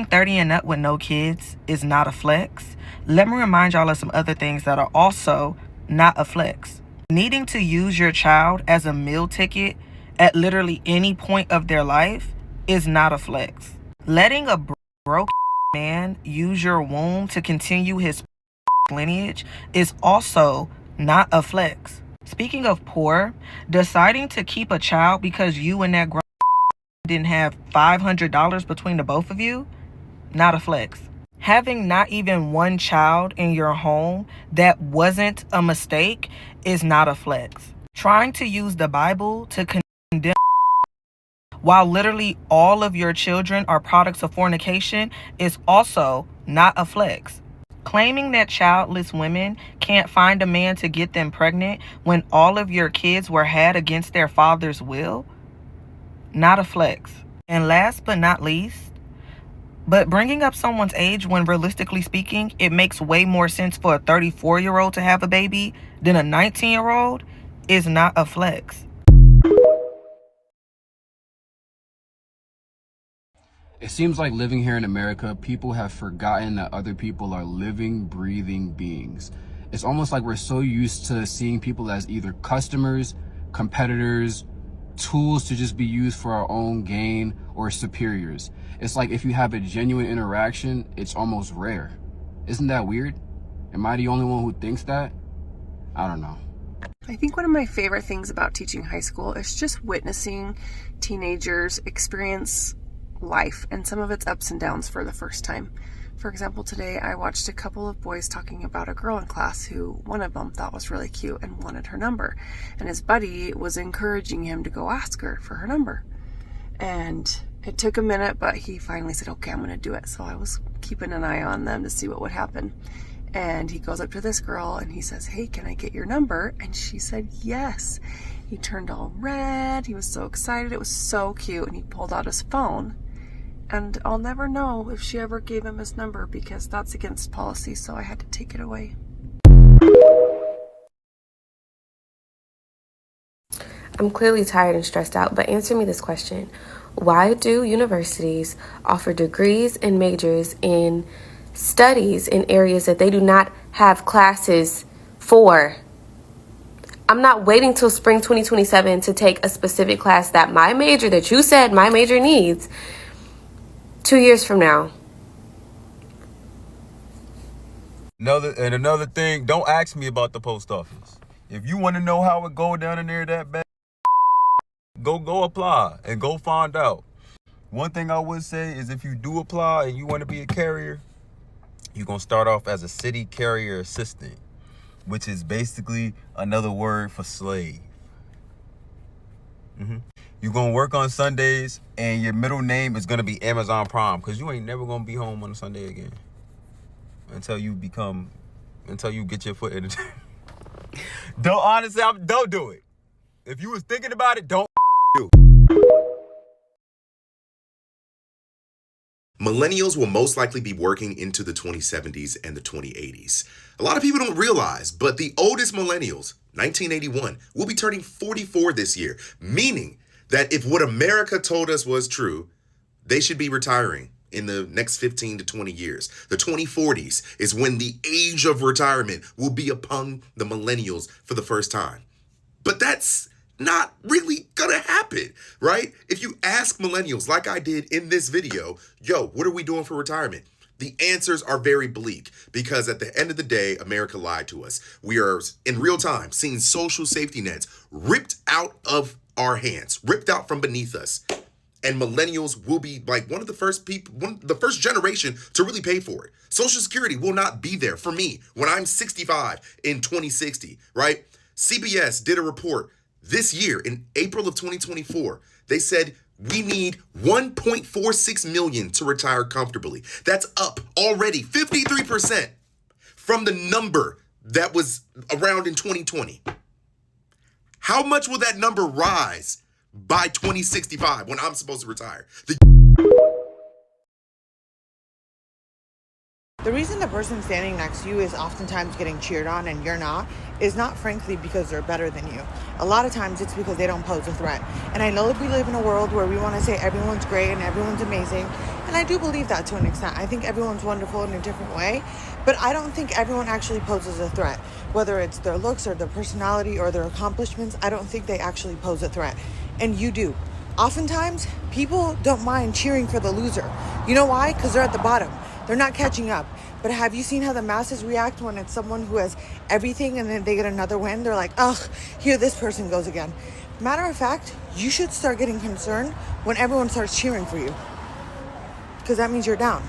30 and up with no kids is not a flex, let me remind y'all of some other things that are also not a flex. Needing to use your child as a meal ticket at literally any point of their life is not a flex. Letting a broke man use your womb to continue his lineage is also not a flex. Speaking of poor, deciding to keep a child because you and that didn't have $500 between the both of you, not a flex. Having not even one child in your home that wasn't a mistake is not a flex. Trying to use the Bible to condemn while literally all of your children are products of fornication is also not a flex. Claiming that childless women can't find a man to get them pregnant when all of your kids were had against their father's will, not a flex. And last but not least, but bringing up someone's age when realistically speaking, it makes way more sense for a 34-year-old to have a baby than a 19-year-old is not a flex. It seems like living here in America, people have forgotten that other people are living, breathing beings. It's almost like we're so used to seeing people as either customers, competitors, tools to just be used for our own gain, or superiors. It's like if you have a genuine interaction, it's almost rare. Isn't that weird? Am I the only one who thinks that? I don't know. I think one of my favorite things about teaching high school is just witnessing teenagers experience life and some of its ups and downs for the first time. For example, today I watched a couple of boys talking about a girl in class who one of them thought was really cute and wanted her number. And his buddy was encouraging him to go ask her for her number. And it took a minute, but he finally said, okay, I'm going to do it. So I was keeping an eye on them to see what would happen. And he goes up to this girl and he says, hey, can I get your number? And she said, yes. He turned all red. He was so excited. It was so cute. And he pulled out his phone. And I'll never know if she ever gave him his number because that's against policy, so I had to take it away. I'm clearly tired and stressed out, but answer me this question. Why do universities offer degrees and majors in studies in areas that they do not have classes for? I'm not waiting till spring 2027 to take a specific class that my major, that you said my major needs, 2 years from now. Another thing, don't ask me about the post office. If you want to know how it go down in there that bad, go apply and go find out. One thing I would say is if you do apply and you want to be a carrier, you're going to start off as a city carrier assistant, which is basically another word for slave. You're going to work on Sundays, and your middle name is going to be Amazon Prime, because you ain't never going to be home on a Sunday again until you get your foot in it. Don't do it. If you was thinking about it, don't do it. Millennials will most likely be working into the 2070s and the 2080s. A lot of people don't realize, but the oldest millennials, 1981, will be turning 44 this year, meaning that if what America told us was true, they should be retiring in the next 15 to 20 years. The 2040s is when the age of retirement will be upon the millennials for the first time. But that's not really gonna happen, right? If you ask millennials, like I did in this video, yo, what are we doing for retirement? The answers are very bleak because at the end of the day, America lied to us. We are in real time seeing social safety nets ripped out of our hands, ripped out from beneath us. And millennials will be like one of the first generation to really pay for it. Social Security will not be there for me when I'm 65 in 2060, right? CBS did a report this year in April of 2024. They said we need 1.46 million to retire comfortably. That's up already 53% from the number that was around in 2020. How much will that number rise by 2065 when I'm supposed to retire? The reason the person standing next to you is oftentimes getting cheered on and you're not is not frankly because they're better than you. A lot of times it's because they don't pose a threat. And I know that we live in a world where we want to say everyone's great and everyone's amazing. And I do believe that to an extent. I think everyone's wonderful in a different way, but I don't think everyone actually poses a threat. Whether it's their looks or their personality or their accomplishments, I don't think they actually pose a threat. And you do. Oftentimes, people don't mind cheering for the loser. You know why? Because they're at the bottom. They're not catching up. But have you seen how the masses react when it's someone who has everything and then they get another win? They're like, ugh, here this person goes again. Matter of fact, you should start getting concerned when everyone starts cheering for you, because that means you're down.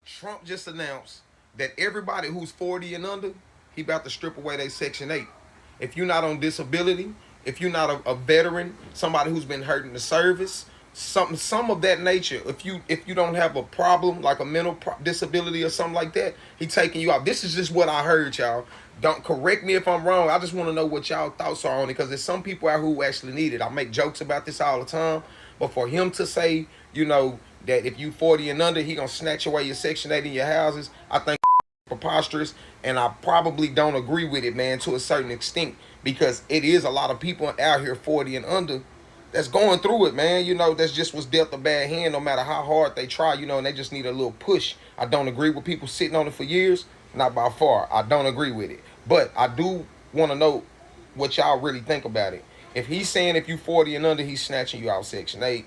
Trump just announced that everybody who's 40 and under, he about to strip away their Section 8. If you're not on disability, if you're not a veteran, somebody who's been hurt in the service, some of that nature, if you don't have a problem like a mental disability or something like that, he taking you out. This is just what I heard, y'all. Don't correct me if I'm wrong. I just want to know what y'all thoughts are on it, because there's some people out who actually need it. I make jokes about this all the time, but for him to say, you know, that if you 40 and under, he gonna snatch away your Section 8 in your houses, I think preposterous, and I probably don't agree with it, man, to a certain extent, because it is a lot of people out here 40 and under that's going through it, man. You know, that's just was dealt a bad hand, no matter how hard they try, you know, and they just need a little push. I don't agree with people sitting on it for years, not by far. I don't agree with it, but I do want to know what y'all really think about it. If he's saying if you 40 and under, he's snatching you out Section 8,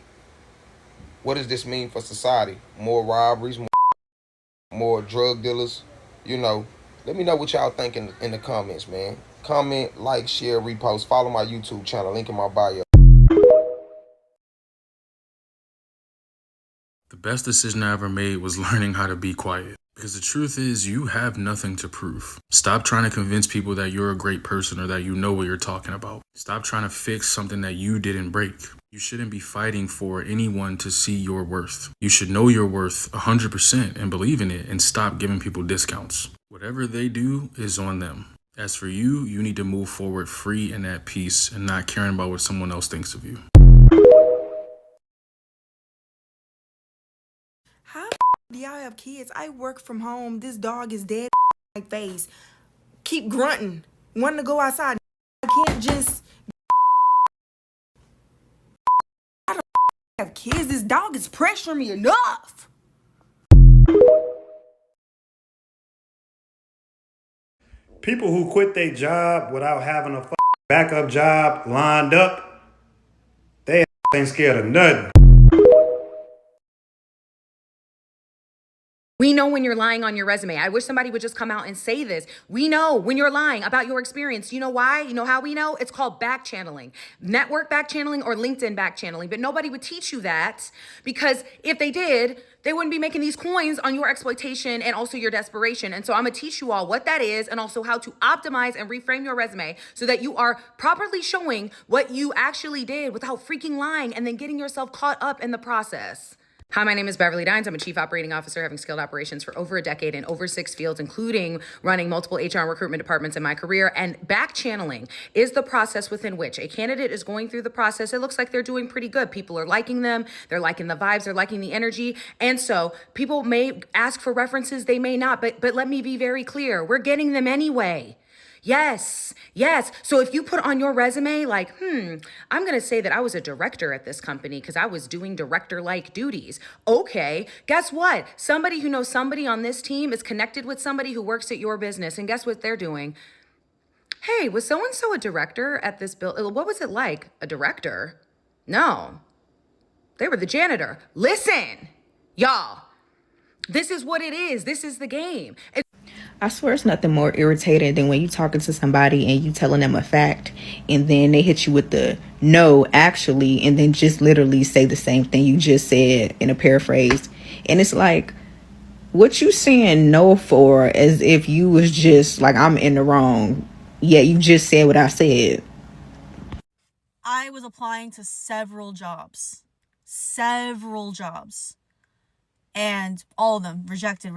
what does this mean for society? More robberies, more drug dealers, you know? Let me know what y'all think in the comments, man. Comment, like, share, repost, follow my YouTube channel, link in my bio. The best decision I ever made was learning how to be quiet. Because the truth is, you have nothing to prove. Stop trying to convince people that you're a great person or that you know what you're talking about. Stop trying to fix something that you didn't break. You shouldn't be fighting for anyone to see your worth. You should know your worth 100% and believe in it, and stop giving people discounts. Whatever they do is on them. As for you, you need to move forward free and at peace and not caring about what someone else thinks of you. How do y'all have kids? I work from home. This dog is dead my face. Keep grunting. Wanting to go outside. I can't just... I don't have kids. This dog is pressuring me enough. People who quit their job without having a backup job lined up, they ain't scared of nothing. We know when you're lying on your resume. I wish somebody would just come out and say this. We know when you're lying about your experience. You know why? You know how we know? It's called back channeling. Network back channeling or LinkedIn back channeling. But nobody would teach you that, because if they did, they wouldn't be making these coins on your exploitation and also your desperation. And so I'm going to teach you all what that is, and also how to optimize and reframe your resume so that you are properly showing what you actually did without freaking lying and then getting yourself caught up in the process. Hi, my name is Beverly Dines. I'm a chief operating officer having scaled operations for over a decade in over 6 fields, including running multiple HR and recruitment departments in my career. And back channeling is the process within which a candidate is going through the process. It looks like they're doing pretty good. People are liking them. They're liking the vibes. They're liking the energy. And so people may ask for references. They may not. But let me be very clear. We're getting them anyway. Yes. So if you put on your resume, like, I'm going to say that I was a director at this company because I was doing director-like duties. Okay, guess what? Somebody who knows somebody on this team is connected with somebody who works at your business. And guess what they're doing? Hey, was so-and-so a director at this building? What was it like? A director? No, they were the janitor. Listen, y'all, this is what it is. This is the game. I swear it's nothing more irritating than when you talking to somebody and you telling them a fact and then they hit you with the no, actually, and then just literally say the same thing you just said in a paraphrase. And it's like, what you saying no for, as if you was just like, I'm in the wrong. Yeah, you just said what I said. I was applying to several jobs. And all of them rejected.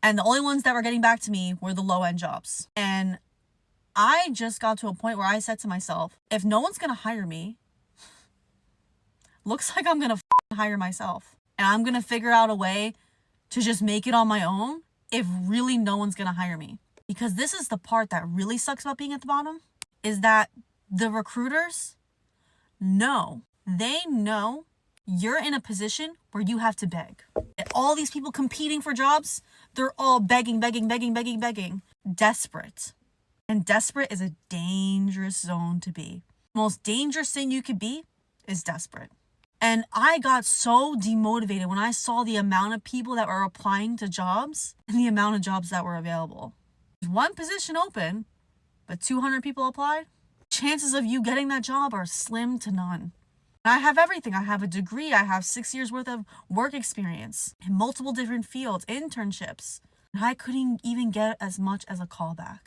And the only ones that were getting back to me were the low-end jobs. And I just got to a point where I said to myself, if no one's going to hire me, looks like I'm going to hire myself. And I'm going to figure out a way to just make it on my own if really no one's going to hire me. Because this is the part that really sucks about being at the bottom, is that the recruiters know. They know you're in a position where you have to beg. All these people competing for jobs, they're all begging, desperate. And desperate is a dangerous zone to be. The most dangerous thing you could be is desperate. And I got so demotivated when I saw the amount of people that were applying to jobs and the amount of jobs that were available. There's one position open, but 200 people applied. Chances of you getting that job are slim to none. I have everything. I have a degree. I have 6 years worth of work experience in multiple different fields, internships. And I couldn't even get as much as a callback.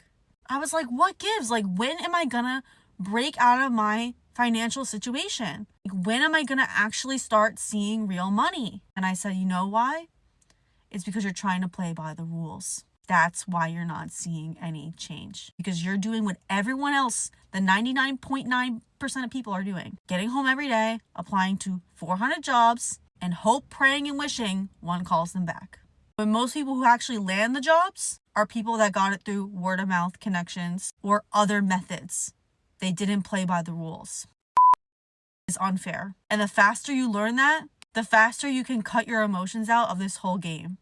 I was like, what gives? Like, when am I gonna break out of my financial situation? Like, when am I gonna actually start seeing real money? And I said, you know why? It's because you're trying to play by the rules. That's why you're not seeing any change. Because you're doing what everyone else, the 99.9% of people are doing. Getting home every day, applying to 400 jobs, and hope, praying, and wishing one calls them back. But most people who actually land the jobs are people that got it through word of mouth connections or other methods. They didn't play by the rules. It's unfair. And the faster you learn that, the faster you can cut your emotions out of this whole game.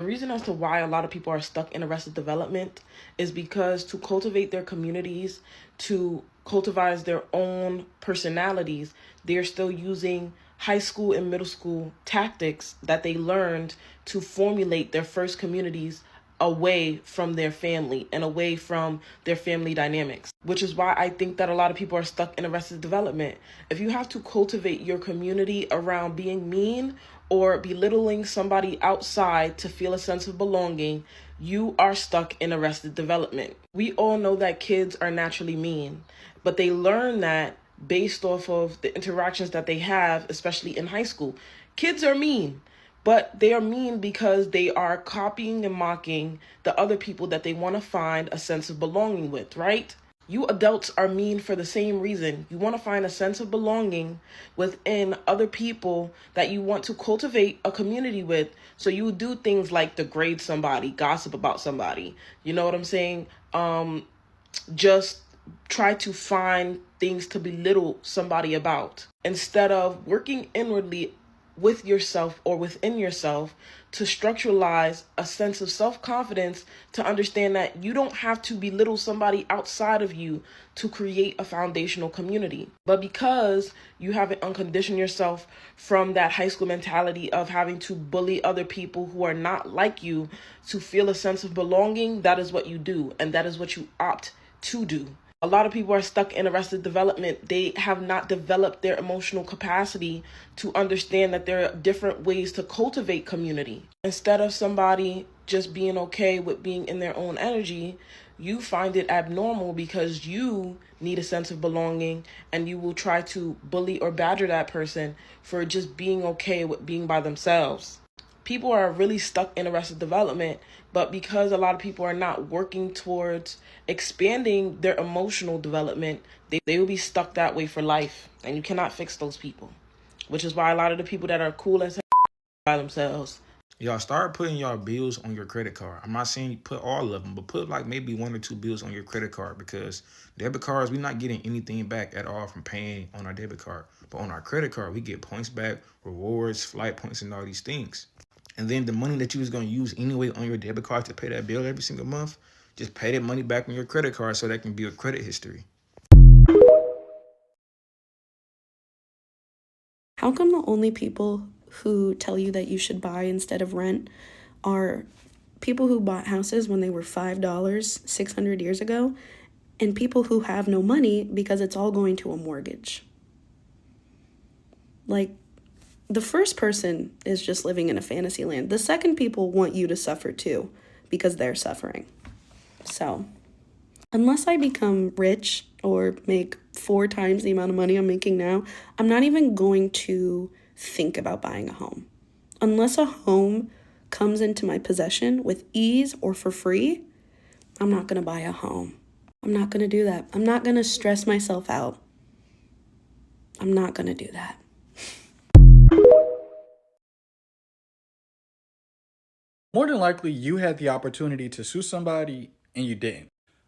The reason as to why a lot of people are stuck in arrested development is because to cultivate their communities, to cultivate their own personalities, they're still using high school and middle school tactics that they learned to formulate their first communities away from their family and away from their family dynamics, which is why I think that a lot of people are stuck in arrested development. If you have to cultivate your community around being mean or belittling somebody outside to feel a sense of belonging, you are stuck in arrested development. We all know that kids are naturally mean, but they learn that based off of the interactions that they have, especially in high school. Kids are mean, but they are mean because they are copying and mocking the other people that they want to find a sense of belonging with, right? You adults are mean for the same reason. You want to find a sense of belonging within other people that you want to cultivate a community with. So you do things like degrade somebody, gossip about somebody. You know what I'm saying? Just try to find things to belittle somebody about instead of working inwardly with yourself or within yourself to structuralize a sense of self-confidence to understand that you don't have to belittle somebody outside of you to create a foundational community. But because you haven't unconditioned yourself from that high school mentality of having to bully other people who are not like you to feel a sense of belonging, that is what you do, and that is what you opt to do. A lot of people are stuck in arrested development. They have not developed their emotional capacity to understand that there are different ways to cultivate community. Instead of somebody just being okay with being in their own energy, you find it abnormal because you need a sense of belonging and you will try to bully or badger that person for just being okay with being by themselves. People are really stuck in arrested development, but because a lot of people are not working towards expanding their emotional development, they will be stuck that way for life, and you cannot fix those people, which is why a lot of the people that are cool as hell by themselves. Y'all start putting y'all bills on your credit card. I'm not saying you put all of them, but put like maybe 1 or 2 bills on your credit card, because debit cards, we're not getting anything back at all from paying on our debit card. But on our credit card, we get points back, rewards, flight points, and all these things. And then the money that you was going to use anyway on your debit card to pay that bill every single month, just pay that money back on your credit card so that can build credit history. How come the only people who tell you that you should buy instead of rent are people who bought houses when they were $5 600 years ago and people who have no money because it's all going to a mortgage? Like, the first person is just living in a fantasy land. The second people want you to suffer too because they're suffering. So, unless I become rich or make 4 times the amount of money I'm making now, I'm not even going to think about buying a home. Unless a home comes into my possession with ease or for free, I'm not going to buy a home. I'm not going to do that. I'm not going to stress myself out. I'm not going to do that. More than likely, you had the opportunity to sue somebody and you didn't.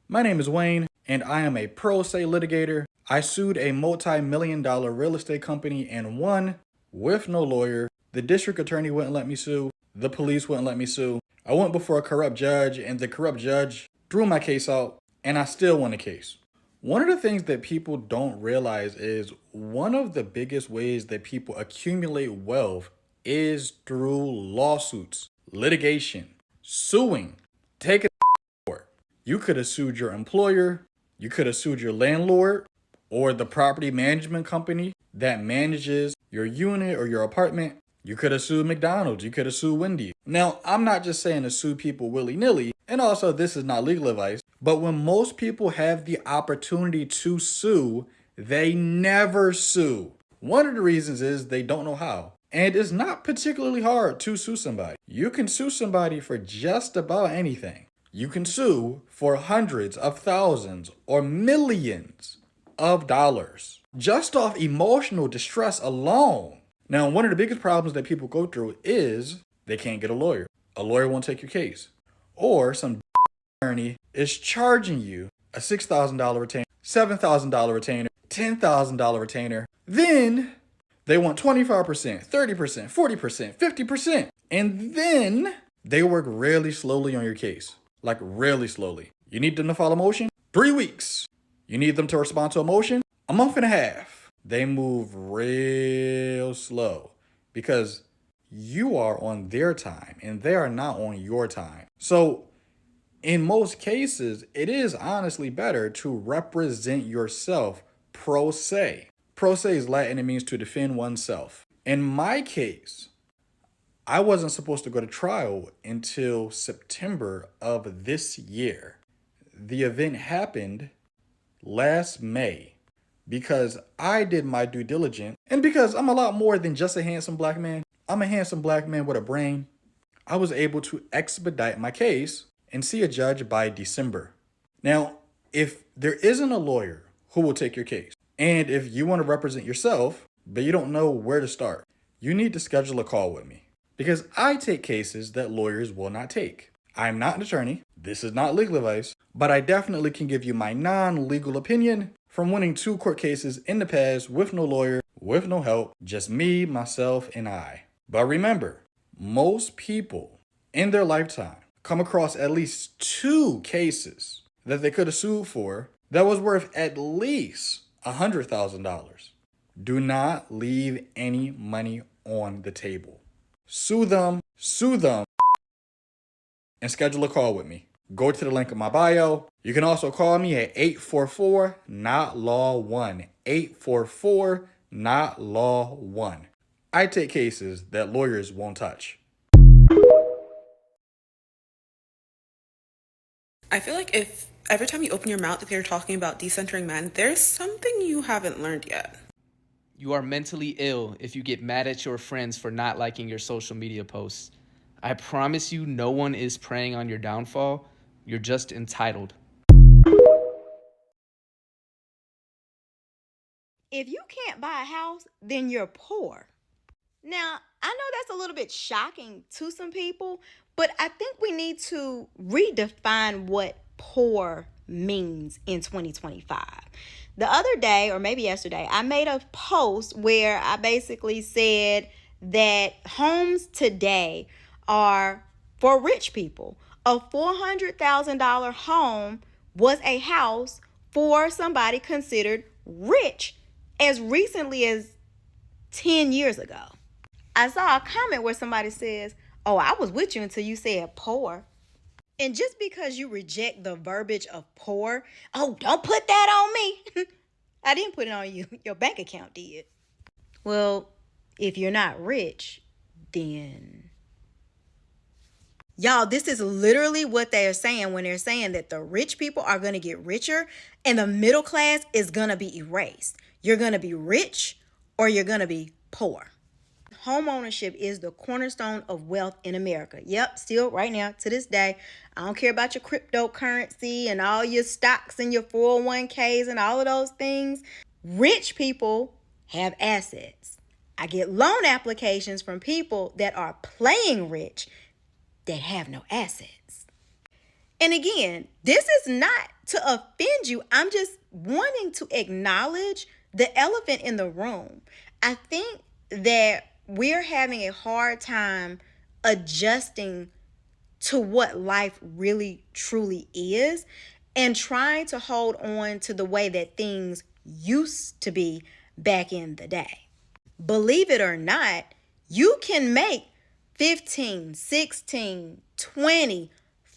My name is Wayne, and I am a pro se litigator. I sued a multi-million-dollar real estate company and won with no lawyer. The district attorney wouldn't let me sue. The police wouldn't let me sue. I went before a corrupt judge, and the corrupt judge threw my case out, and I still won the case. One of the things that people don't realize is one of the biggest ways that people accumulate wealth is through lawsuits, litigation, suing, taking to court. You could have sued your employer, you could have sued your landlord, or the property management company that manages your unit or your apartment. You could have sued McDonald's, you could have sued Wendy's. Now, I'm not just saying to sue people willy-nilly, and also this is not legal advice, but when most people have the opportunity to sue, they never sue. One of the reasons is they don't know how. And it's not particularly hard to sue somebody. You can sue somebody for just about anything. You can sue for hundreds of thousands or millions of dollars just off emotional distress alone. Now, one of the biggest problems that people go through is they can't get a lawyer. A lawyer won't take your case. Or some attorney is charging you a $6,000 retainer, $7,000 retainer, $10,000 retainer. Then they want 25%, 30%, 40%, 50%. And then they work really slowly on your case. Like really slowly. You need them to file a motion? 3 weeks. You need them to respond to a motion? A month and a half. They move real slow because you are on their time and they are not on your time. So in most cases, it is honestly better to represent yourself pro se. Pro se is Latin. It means to defend oneself. In my case, I wasn't supposed to go to trial until September of this year. The event happened last May because I did my due diligence and because I'm a lot more than just a handsome black man. I'm a handsome black man with a brain. I was able to expedite my case and see a judge by December. Now, if there isn't a lawyer who will take your case, and if you want to represent yourself, but you don't know where to start, you need to schedule a call with me because I take cases that lawyers will not take. I'm not an attorney. This is not legal advice, but I definitely can give you my non-legal opinion from winning 2 court cases in the past with no lawyer, with no help, just me, myself, and I. But remember, most people in their lifetime come across at least 2 cases that they could have sued for that was worth at least $100,000. Do not leave any money on the table. Sue them, and schedule a call with me. Go to the link in my bio. You can also call me at 844-NOT-LAW-1. 844-NOT-LAW-1. I take cases that lawyers won't touch. I feel like if every time you open your mouth, if you're talking about decentering men, there's something you haven't learned yet. You are mentally ill if you get mad at your friends for not liking your social media posts. I promise you, no one is preying on your downfall. You're just entitled. If you can't buy a house, then you're poor. Now, I know that's a little bit shocking to some people, but I think we need to redefine what poor means in 2025. The other day, or maybe yesterday, I made a post where I basically said that homes today are for rich people. A $400,000 home was a house for somebody considered rich as recently as 10 years ago. I saw a comment where somebody says, "Oh, I was with you until you said poor." And just because you reject the verbiage of poor, "Oh, don't put that on me." I didn't put it on you. Your bank account did. Well, if you're not rich, then... Y'all, this is literally what they are saying when they're saying that the rich people are going to get richer and the middle class is going to be erased. You're going to be rich or you're going to be poor. Home ownership is the cornerstone of wealth in America. Yep, still right now, to this day, I don't care about your cryptocurrency and all your stocks and your 401ks and all of those things. Rich people have assets. I get loan applications from people that are playing rich that have no assets. And again, this is not to offend you. I'm just wanting to acknowledge the elephant in the room. I think that we're having a hard time adjusting to what life really truly is and trying to hold on to the way that things used to be back in the day. Believe it or not, you can make $15, $16, $20,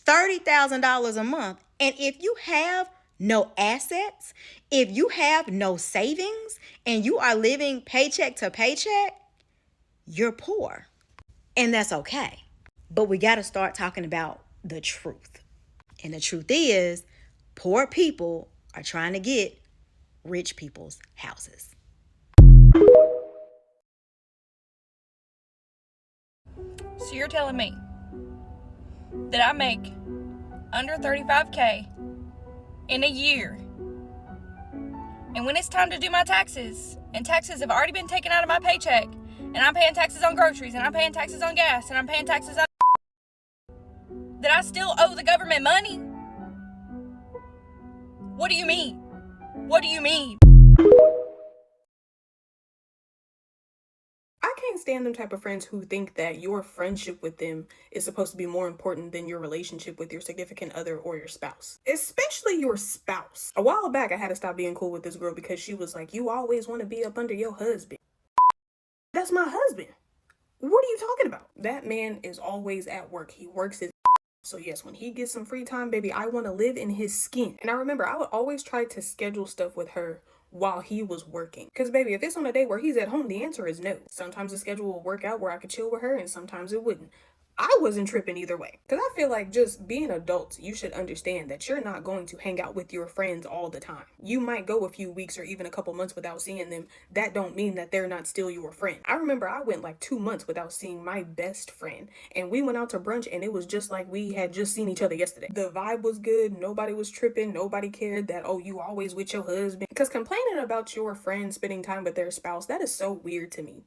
$30,000 a month. And if you have no assets, if you have no savings, and you are living paycheck to paycheck, you're poor. And that's okay. But we got to start talking about the truth. And the truth is, poor people are trying to get rich people's houses. So you're telling me that I make under $35K in a year, and when it's time to do my taxes, and taxes have already been taken out of my paycheck, and I'm paying taxes on groceries, and I'm paying taxes on gas, and I'm paying taxes on that I still owe the government money? What do you mean? What do you mean? I can't stand them type of friends who think that your friendship with them is supposed to be more important than your relationship with your significant other or your spouse. Especially your spouse. A while back, I had to stop being cool with this girl because she was like, you always want to be up under your husband. That's my husband. What are you talking about? That man is always at work. He works his so yes, when he gets some free time, baby, I want to live in his skin. And I remember I would always try to schedule stuff with her while he was working. Because baby, if it's on a day where he's at home, the answer is no. Sometimes the schedule will work out where I could chill with her and sometimes it wouldn't. I wasn't tripping either way. Because I feel like just being adults, you should understand that you're not going to hang out with your friends all the time. You might go a few weeks or even a couple months without seeing them. That don't mean that they're not still your friend. I remember I went like 2 months without seeing my best friend. And we went out to brunch and it was just like we had just seen each other yesterday. The vibe was good. Nobody was tripping. Nobody cared that, oh, you always with your husband. Because complaining about your friend spending time with their spouse, that is so weird to me.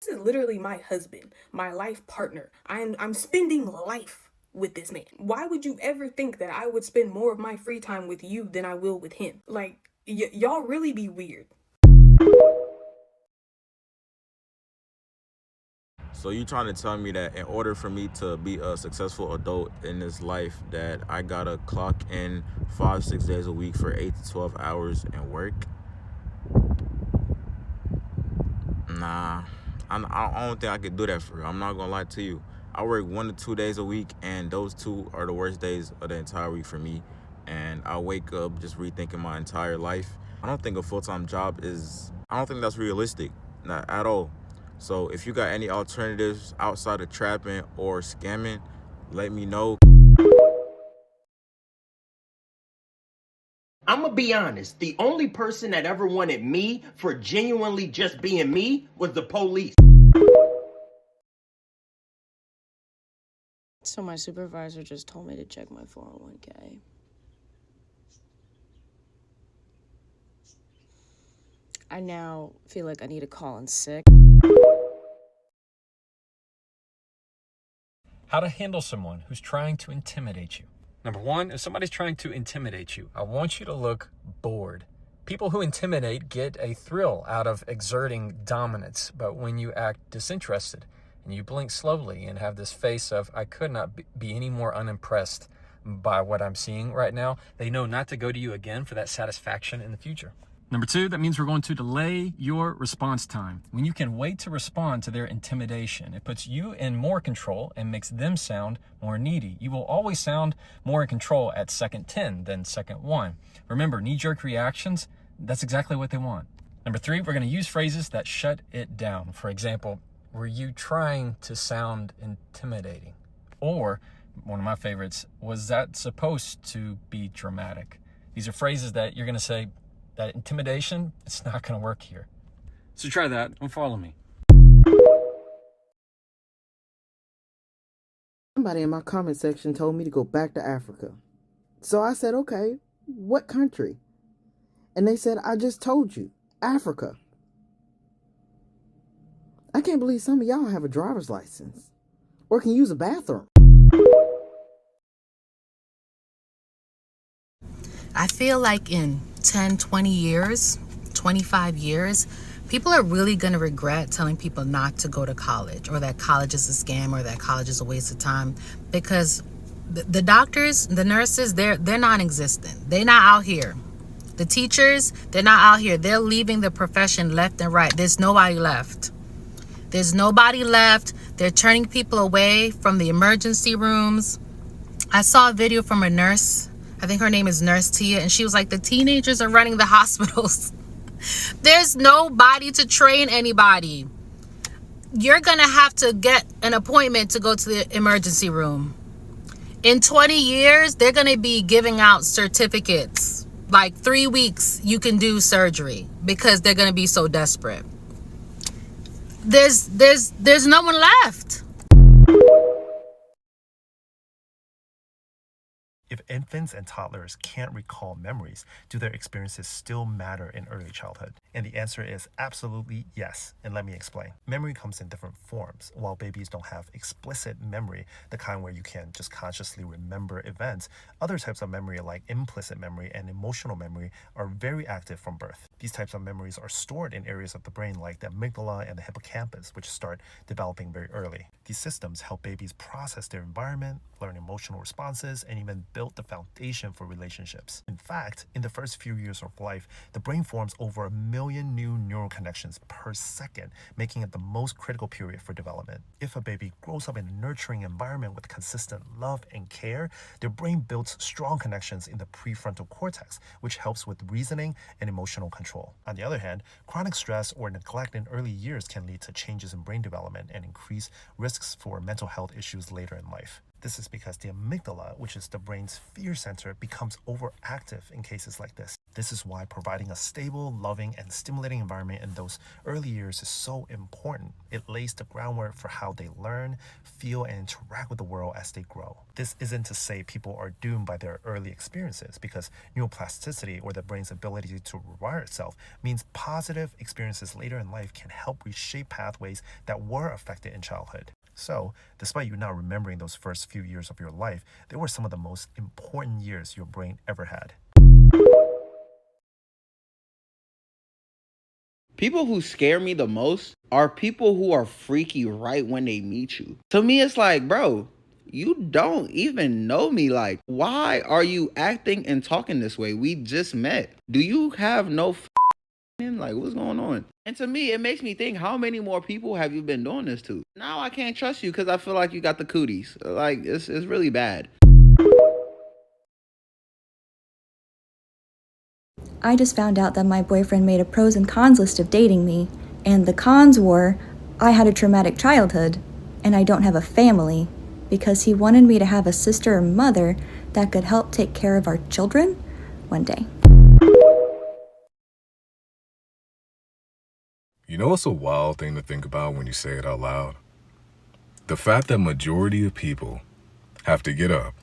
This is literally my husband, my life partner. I'm spending life with this man. Why would you ever think that I would spend more of my free time with you than I will with him? Like, y'all really be weird. So you trying to tell me that in order for me to be a successful adult in this life that I gotta clock in 5-6 days a week for 8 to 12 hours and work? Nah. I don't think I could do that for real. I'm not gonna lie to you. I work 1 to 2 days a week, and those 2 are the worst days of the entire week for me. And I wake up just rethinking my entire life. I don't think a full-time job I don't think that's realistic, not at all. So if you got any alternatives outside of trapping or scamming, let me know. I'm gonna be honest, the only person that ever wanted me for genuinely just being me was the police. So my supervisor just told me to check my 401k. I now feel like I need to call in sick. How to handle someone who's trying to intimidate you. Number one, if somebody's trying to intimidate you, I want you to look bored. People who intimidate get a thrill out of exerting dominance, but when you act disinterested and you blink slowly and have this face of, I could not be any more unimpressed by what I'm seeing right now, they know not to go to you again for that satisfaction in the future. Number two, that means we're going to delay your response time. When you can wait to respond to their intimidation, it puts you in more control and makes them sound more needy. You will always sound more in control at second 10 than second 1. Remember, knee-jerk reactions, that's exactly what they want. Number three, we're going to use phrases that shut it down. For example, were you trying to sound intimidating? Or, one of my favorites, was that supposed to be dramatic? These are phrases that you're going to say, that intimidation, it's not going to work here. So try that and follow me. Somebody in my comment section told me to go back to Africa. So I said, okay, what country? And they said, I just told you, Africa. I can't believe some of y'all have a driver's license or can use a bathroom. I feel like in 10, 20 years, 25 years, people are really going to regret telling people not to go to college, or that college is a scam, or that college is a waste of time, because the doctors, the nurses, they're non-existent. They're not out here. The teachers, they're not out here. They're leaving the profession left and right. There's nobody left. There's nobody left. They're turning people away from the emergency rooms. I saw a video from a nurse. I think her name is Nurse Tia, and she was like, the teenagers are running the hospitals. There's nobody to train anybody. You're going to have to get an appointment to go to the emergency room. In 20 years, they're going to be giving out certificates. Like 3 weeks, you can do surgery, because they're going to be so desperate. There's no one left. If infants and toddlers can't recall memories, do their experiences still matter in early childhood? And the answer is absolutely yes, and let me explain. Memory comes in different forms. While babies don't have explicit memory, the kind where you can just consciously remember events, other types of memory like implicit memory and emotional memory are very active from birth. These types of memories are stored in areas of the brain like the amygdala and the hippocampus, which start developing very early. These systems help babies process their environment, learn emotional responses, and even build the foundation for relationships. In fact, in the first few years of life, the brain forms over 1 million new neural connections per second, making it the most critical period for development. If a baby grows up in a nurturing environment with consistent love and care, their brain builds strong connections in the prefrontal cortex, which helps with reasoning and emotional control. On the other hand, chronic stress or neglect in early years can lead to changes in brain development and increase risks for mental health issues later in life. This is because the amygdala, which is the brain's fear center, becomes overactive in cases like this. This is why providing a stable, loving, and stimulating environment in those early years is so important. It lays the groundwork for how they learn, feel, and interact with the world as they grow. This isn't to say people are doomed by their early experiences, because neuroplasticity, or the brain's ability to rewire itself, means positive experiences later in life can help reshape pathways that were affected in childhood. So, despite you not remembering those first few years of your life, they were some of the most important years your brain ever had. People who scare me the most are people who are freaky right when they meet you. To me, it's like, bro, you don't even know me. Like, why are you acting and talking this way? We just met. Do you have no like, what's going on? And to me, it makes me think, how many more people have you been doing this to? Now I can't trust you because I feel like you got the cooties. Like, it's really bad. I just found out that my boyfriend made a pros and cons list of dating me, and the cons were I had a traumatic childhood, and I don't have a family, because he wanted me to have a sister or mother that could help take care of our children one day. You know what's a wild thing to think about when you say it out loud? The fact that majority of people have to get up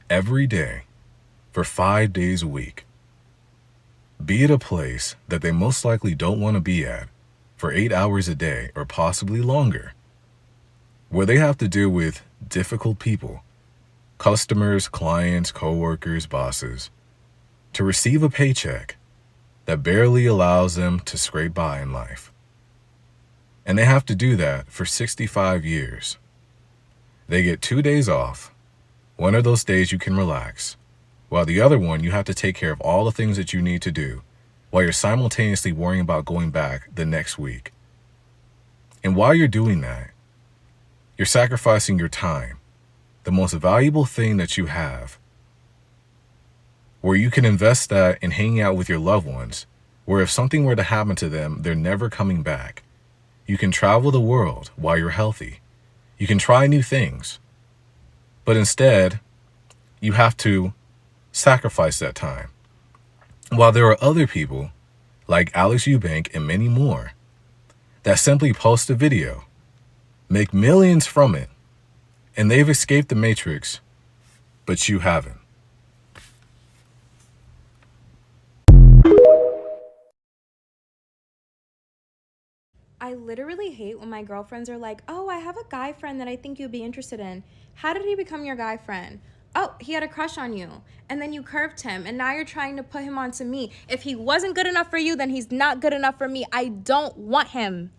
every day for 5 days a week, be at a place that they most likely don't want to be at for 8 hours a day or possibly longer, where they have to deal with difficult people, customers, clients, coworkers, bosses, to receive a paycheck that barely allows them to scrape by in life. And they have to do that for 65 years. They get 2 days off. One of those days you can relax, while the other one you have to take care of all the things that you need to do, while you're simultaneously worrying about going back the next week. And while you're doing that, you're sacrificing your time, the most valuable thing that you have, where you can invest that in hanging out with your loved ones, where if something were to happen to them, they're never coming back. You can travel the world while you're healthy. You can try new things. But instead, you have to sacrifice that time. While there are other people, like Alex Eubank and many more, that simply post a video, make millions from it, and they've escaped the matrix, but you haven't. I literally hate when my girlfriends are like, oh, I have a guy friend that I think you'd be interested in. How did he become your guy friend? oh, he had a crush on you, and then you curved him, and now you're trying to put him onto me. If he wasn't good enough for you, then he's not good enough for me. I don't want him.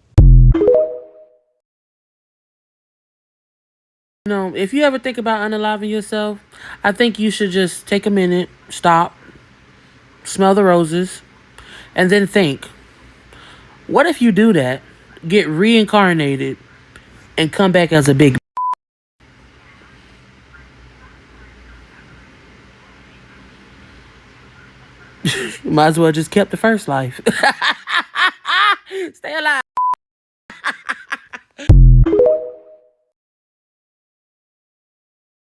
You know, if you ever think about unaliving yourself, I think you should just take a minute, stop, smell the roses, and then think, what if you do that, get reincarnated, and come back as a big might as well just kept the first life. Stay alive.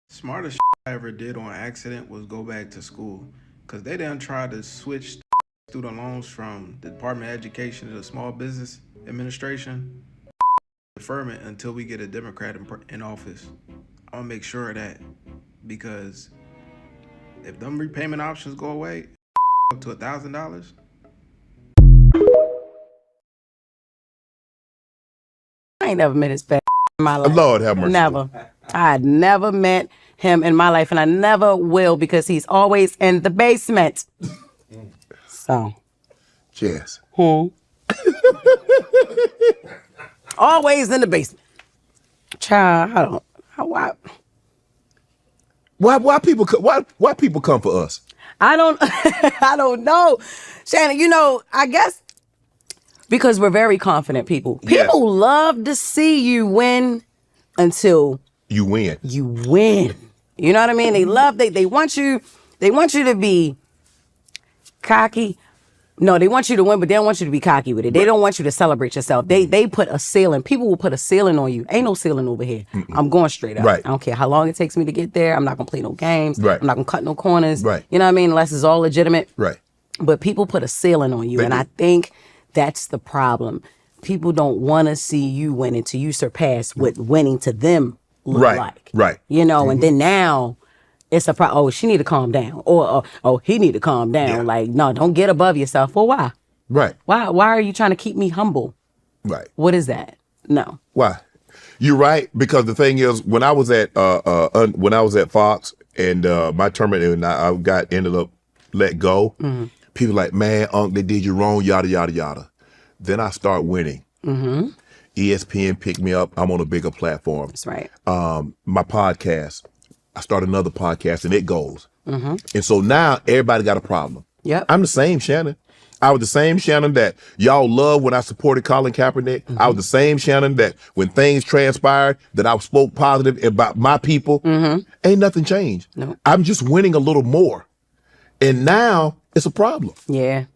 Smartest I ever did on accident was go back to school. Because they done tried to switch student loans from the Department of Education to the Small Business Administration. Deferment until we get a Democrat in office. I'm going to make sure of that. Because if them repayment options go away, up to $1,000. I ain't never met his fat in my life. Lord have mercy. Never. I had never met him in my life, and I never will because he's always in the basement. So. Jess. Always in the basement. Child, why people come for us? I don't know. Shannon, you know, I guess because we're very confident people. People love to see you win until you win. You win. You know what I mean? They love they want you to be cocky. No, they want you to win, but they don't want you to be cocky with it. They don't want you to celebrate yourself. They put a ceiling. People will put a ceiling on you. Ain't no ceiling over here. I'm going straight up. Right. I don't care how long it takes me to get there. I'm not gonna play no games. Right. I'm not gonna cut no corners. Right. You know what I mean? Unless it's all legitimate. Right. But people put a ceiling on you, and I think that's the problem. People don't want to see you win until you surpass what winning to them look like. Right. You know, and then now it's a problem. Oh, she need to calm down, or oh, he need to calm down. Yeah. Like, no, don't get above yourself. Well, why? Right. Why are you trying to keep me humble? Right. What is that? No. Why? You're right, because the thing is, when I was at Fox and my terminal and I ended up let go, people like, man, Unc, they did you wrong, yada yada yada. Then I start winning. ESPN picked me up. I'm on a bigger platform. That's right. My podcast, I start another podcast and it goes. And so now everybody got a problem. Yep. I'm the same Shannon. I was the same Shannon that y'all loved when I supported Colin Kaepernick. I was the same Shannon that when things transpired that I spoke positive about my people. Ain't nothing changed. No. I'm just winning a little more. And now it's a problem. Yeah.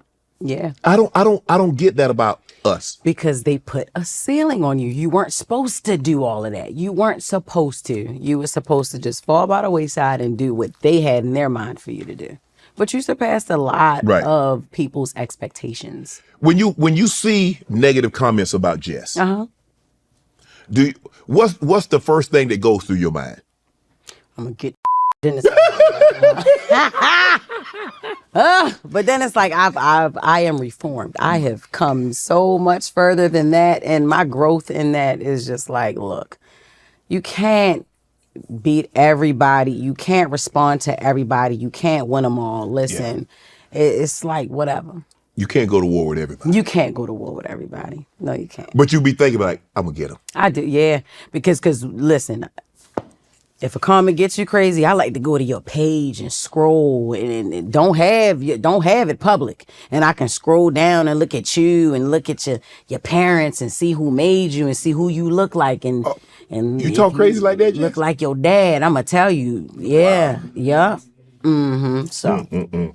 Yeah. I don't get that about us. Because they put a ceiling on you. You weren't supposed to do all of that. You weren't supposed to. You were supposed to just fall by the wayside and do what they had in their mind for you to do. But you surpassed a lot of people's expectations. When you see negative comments about Jess, what's the first thing that goes through your mind? I'm gonna get in this. But then it's like I am reformed. I have come so much further than that, and my growth in that is just like, look, you can't beat everybody. You can't respond to everybody. You can't win them all. Listen, it's like whatever. You can't go to war with everybody. You can't go to war with everybody. No, you can't. But you be thinking like, I'm gonna get them. I do, yeah. Because listen, if a comment gets you crazy, I like to go to your page and scroll and don't have it public. And I can scroll down and look at you and look at your parents and see who made you and see who you look like and you talk crazy like that, Jess? Look like your dad. I'm gonna tell you, yeah. So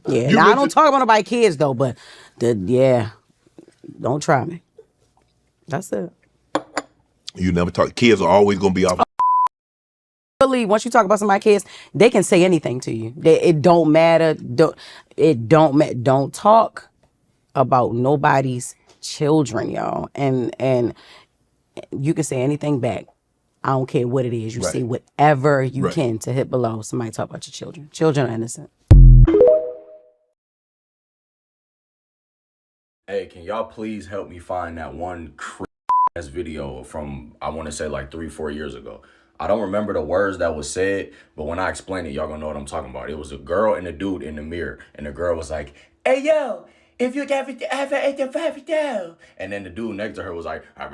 yeah. Now, I don't talk about nobody kids though, but don't try me. That's it. You never talk. Kids are always gonna be off. Once you talk about somebody's kids, they can say anything to you. It don't matter. Don't talk about nobody's children, y'all. And you can say anything back. I don't care what it is. You say whatever you can to hit below. Somebody talk about your children. Children are innocent. Hey, can y'all please help me find that one ass video from, I want to say like 3-4 years ago. I don't remember the words that was said, but when I explain it, y'all gonna know what I'm talking about. It was a girl and a dude in the mirror, and the girl was like, "Hey yo, if you ever and then the dude next to her was like, and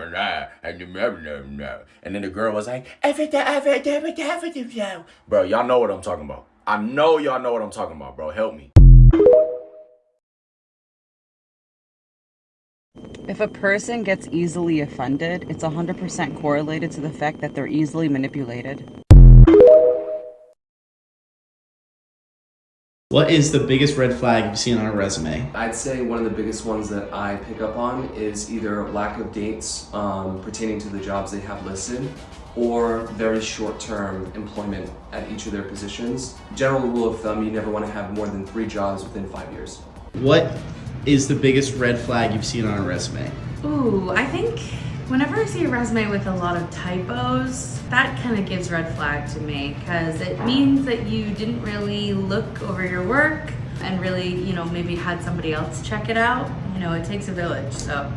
then the girl was like, bro, y'all know what I'm talking about. I know y'all know what I'm talking about, bro. Help me. If a person gets easily offended, it's 100% correlated to the fact that they're easily manipulated. What is the biggest red flag you've seen on a resume? I'd say one of the biggest ones that I pick up on is either lack of dates pertaining to the jobs they have listed, or very short-term employment at each of their positions. General rule of thumb, you never want to have more than 3 jobs within 5 years. What is the biggest red flag you've seen on a resume? Ooh, I think whenever I see a resume with a lot of typos, that kind of gives red flag to me, because it means that you didn't really look over your work and really, maybe had somebody else check it out. It takes a village, so.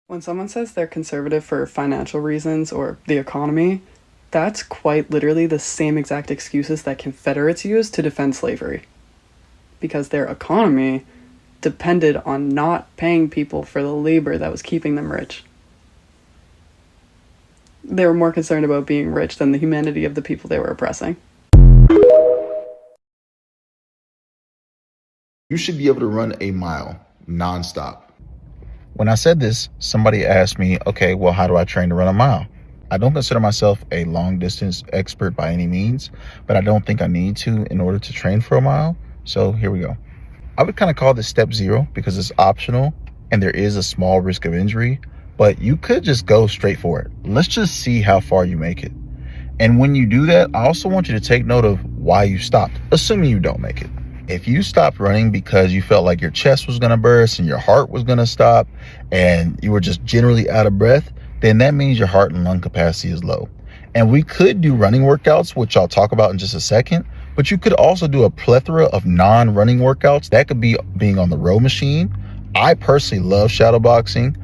When someone says they're conservative for financial reasons or the economy, that's quite literally the same exact excuses that Confederates used to defend slavery. Because their economy depended on not paying people for the labor that was keeping them rich. They were more concerned about being rich than the humanity of the people they were oppressing. You should be able to run a mile nonstop. When I said this, somebody asked me, okay, well, how do I train to run a mile? I don't consider myself a long distance expert by any means, but I don't think I need to in order to train for a mile. So here we go. I would kind of call this step 0 because it's optional and there is a small risk of injury, but you could just go straight for it. Let's just see how far you make it. And when you do that, I also want you to take note of why you stopped, assuming you don't make it. If you stopped running because you felt like your chest was going to burst and your heart was going to stop and you were just generally out of breath, then that means your heart and lung capacity is low. And we could do running workouts, which I'll talk about in just a second, but you could also do a plethora of non-running workouts. That could be being on the row machine. I personally love shadow boxing.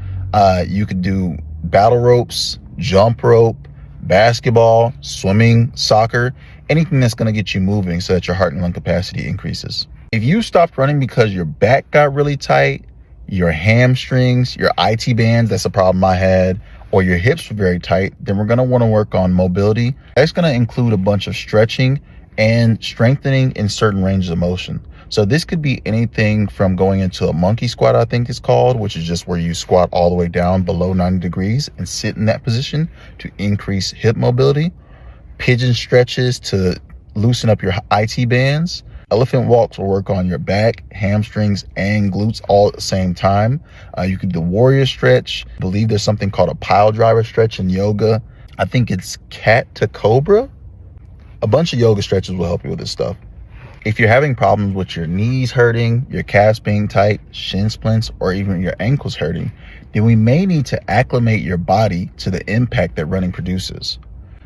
You could do battle ropes, jump rope, basketball, swimming, soccer, anything that's going to get you moving so that your heart and lung capacity increases. If you stopped running because your back got really tight, your hamstrings, your IT bands, that's a problem I had, or your hips were very tight, then we're going to want to work on mobility. That's going to include a bunch of stretching and strengthening in certain ranges of motion. So this could be anything from going into a monkey squat, I think it's called, which is just where you squat all the way down below 90 degrees and sit in that position to increase hip mobility, pigeon stretches to loosen up your IT bands. Elephant walks will work on your back, hamstrings, and glutes all at the same time. You could do warrior stretch. I believe there's something called a pile driver stretch in yoga. I think it's cat to cobra. A bunch of yoga stretches will help you with this stuff. If you're having problems with your knees hurting, your calves being tight, shin splints, or even your ankles hurting, then we may need to acclimate your body to the impact that running produces.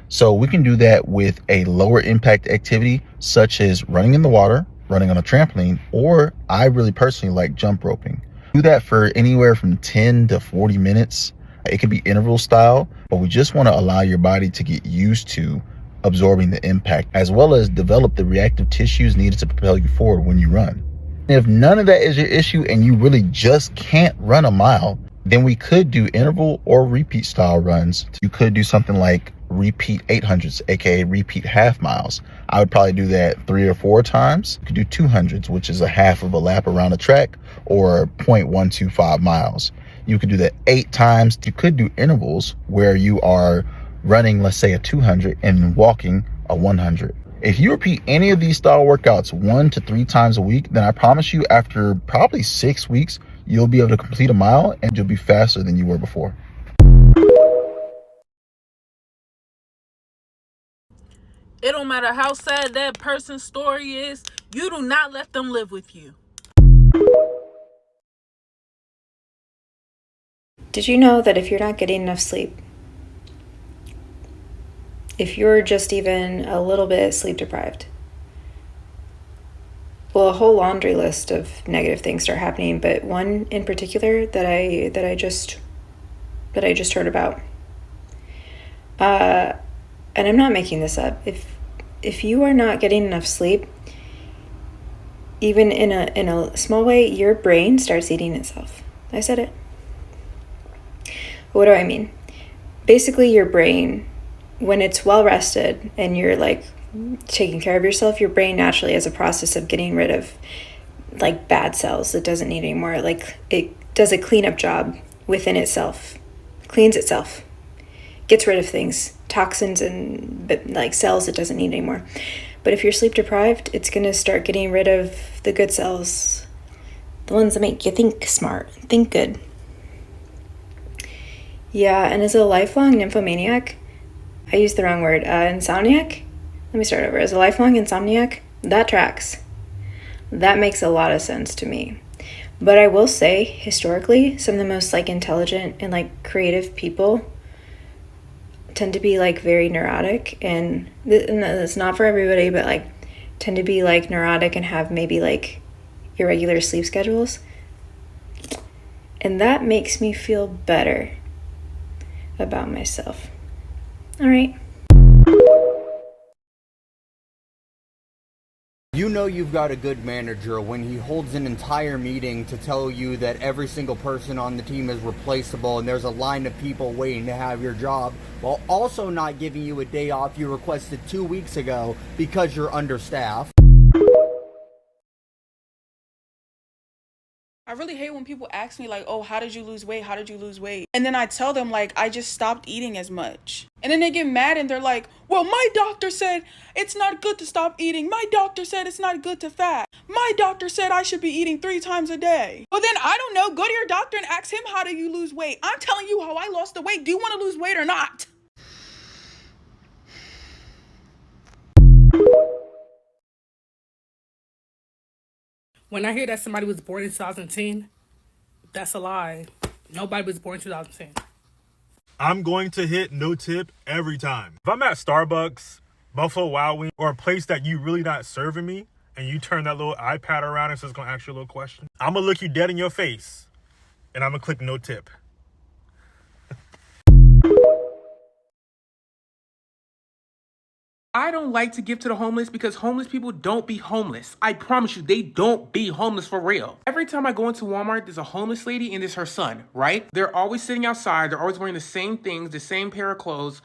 So we can do that with a lower impact activity, such as running in the water, running on a trampoline, or I really personally like jump roping. Do that for anywhere from 10 to 40 minutes. It could be interval style, but we just want to allow your body to get used to absorbing the impact, as well as develop the reactive tissues needed to propel you forward when you run. If none of that is your issue and you really just can't run a mile, then we could do interval or repeat style runs. You could do something like repeat 800s, aka repeat half miles. I would probably do that 3 or 4 times. You could do 200s, which is a half of a lap around the track, or 0.125 miles. You could do that 8 times. You could do intervals where you are running, let's say, a 200 and walking a 100. If you repeat any of these style workouts 1 to 3 times a week, then I promise you after probably 6 weeks, you'll be able to complete a mile and you'll be faster than you were before. It don't matter how sad that person's story is, you do not let them live with you. Did you know that if you're not getting enough sleep, if you're just even a little bit sleep deprived, well, a whole laundry list of negative things start happening, but one in particular that I just that I just heard about. And I'm not making this up. If you are not getting enough sleep, even in a small way, your brain starts eating itself. I said it. What do I mean? Basically, your brain, when it's well rested and you're like taking care of yourself, your brain naturally has a process of getting rid of like bad cells it doesn't need anymore. Like it does a cleanup job within itself, cleans itself, gets rid of things, toxins and like cells it doesn't need anymore. But if you're sleep deprived, it's going to start getting rid of the good cells, the ones that make you think smart, think good. Yeah, and as a lifelong nymphomaniac, I used the wrong word, insomniac? Let me start over. As a lifelong insomniac, that tracks. That makes a lot of sense to me. But I will say, historically, some of the most like intelligent and like creative people tend to be like very neurotic, and it's not for everybody, but like tend to be like neurotic and have maybe like irregular sleep schedules. And that makes me feel better about myself. All right. You know you've got a good manager when he holds an entire meeting to tell you that every single person on the team is replaceable and there's a line of people waiting to have your job, while also not giving you a day off you requested 2 weeks ago because you're understaffed. I really hate when people ask me like, oh, how did you lose weight? How did you lose weight? And then I tell them like, I just stopped eating as much. And then they get mad and they're like, well, my doctor said it's not good to stop eating. My doctor said it's not good to fast. My doctor said I should be eating 3 times a day. Well, then I don't know. Go to your doctor and ask him, how do you lose weight? I'm telling you how I lost the weight. Do you want to lose weight or not? When I hear that somebody was born in 2010, that's a lie. Nobody was born in 2010. I'm going to hit no tip every time. If I'm at Starbucks, Buffalo Wild Wings, or a place that you really not serving me, and you turn that little iPad around and says it's going to ask you a little question, I'm going to look you dead in your face, and I'm going to click no tip. I don't like to give to the homeless because homeless people don't be homeless. I promise you, they don't be homeless for real. Every time I go into Walmart, there's a homeless lady and there's her son, right? They're always sitting outside. They're always wearing the same things, the same pair of clothes.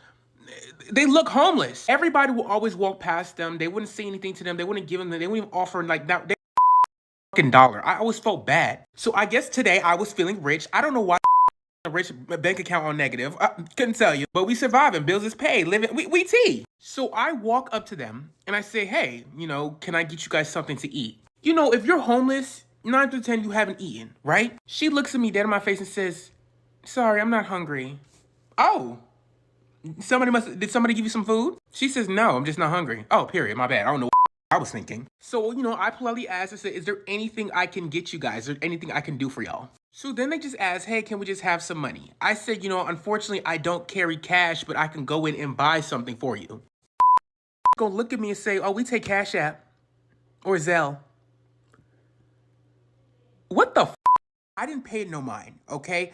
They look homeless. Everybody will always walk past them. They wouldn't say anything to them. They wouldn't give them, they wouldn't even offer like that. Fucking dollar. I always felt bad. So I guess today I was feeling rich. I don't know why a rich bank account on negative. Couldn't tell you, but we surviving. Bills is paid. Living, we tea. So I walk up to them and I say, hey, you know, can I get you guys something to eat? You know, if you're homeless, 9 through 10, you haven't eaten, right? She looks at me dead in my face and says, sorry, I'm not hungry. Oh, did somebody give you some food? She says, no, I'm just not hungry. Oh, period, my bad. I don't know what I was thinking. So, you know, I politely asked, I said, is there anything I can get you guys? Is there anything I can do for y'all? So then they just asked, hey, can we just have some money? I said, you know, unfortunately, I don't carry cash, but I can go in and buy something for you. Gonna look at me and say, oh, we take Cash App or Zelle. What the f? I didn't pay no mind, okay?